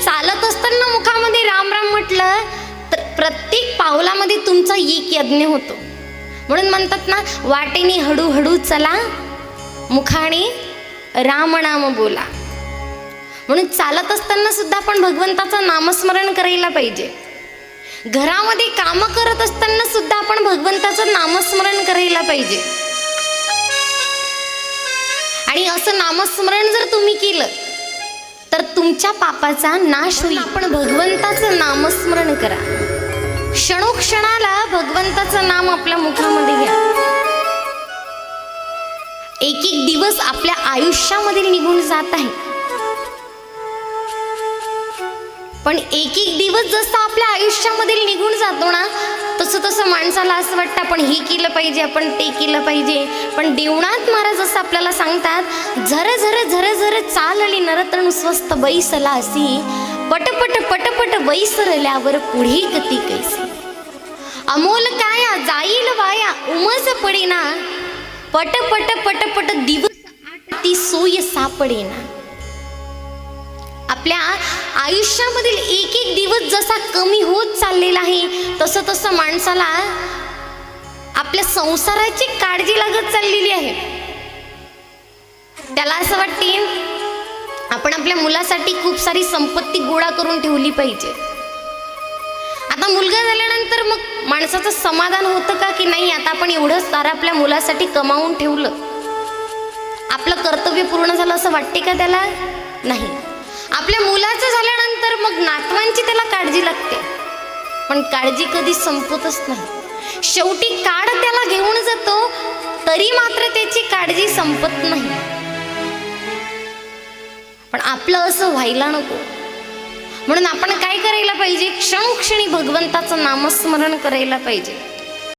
चालत असताना मुखामध्ये राम राम म्हटलं तर प्रत्येक पावलामध्ये तुमचा एक यज्ञ होतो. म्हणून म्हणतात ना, वाटेने हळूहळू चला, मुखाने राम नाम बोला. म्हणून चालत असताना सुद्धा आपण भगवंताचं नामस्मरण करायला पाहिजे. घरामध्ये काम करत असताना सुद्धा आपण भगवंताचं नामस्मरण करायला पाहिजे. आणि असं नामस्मरण जर तुम्ही केलं तर तुमच्या पापाचा नाश होईल. आपण भगवंताचं नामस्मरण करा. क्षणोक्षणाला भगवंताचं नाम आपल्या मुखामध्ये घ्या. एक एक दिवस आपल्या आयुष्यामध्ये निघून जात आहे, पण एक एक दिवस जसा आपल्या आयुष्यामध्ये निघून जातो ना, तसं तसं माणसाला असं वाटतं आपण हे केलं पाहिजे, आपण ते केलं पाहिजे. पण देवनाथ महाराज असं आपल्याला सांगतात, झर झर झर झर चालली नरतणू स्वस्त बैसला असी, पटपट पटपट बैसरल्यावर पुढे गती कैसी. अमोल काया जाईल वाया उमज पडेना, पटपट पटपट दिवस ती सोय सापडेना. आपल्या आयुष्यामधील एक एक दिवस जसा कमी होत चाललेला आहे, तसं तसं माणसाला आपल्या संसाराची काळजी लागत चाललेली आहे. त्याला असं वाटते आपण आपल्या मुलासाठी खूप सारी संपत्ती गोळा करून ठेवली पाहिजे. आता मुलगा झाल्यानंतर मग माणसाचं समाधान होतं का की नाही, आता आपण एवढं सारं आपल्या मुलासाठी कमावून ठेवलं, आपलं कर्तव्य पूर्ण झालं असं वाटते का त्याला? नाही. आपल्या मुलाचं झाल्यानंतर मग नातवांची त्याला काळजी लागते, पण काळजी कधी संपतच नाही. शेवटी काळ त्याला घेऊन जातो, तरी मात्र त्याची काळजी संपत नाही. पण आपलं असं व्हायला नको. म्हणून आपण काय करायला पाहिजे? क्षणोक्षणी भगवंताचं नामस्मरण करायला पाहिजे.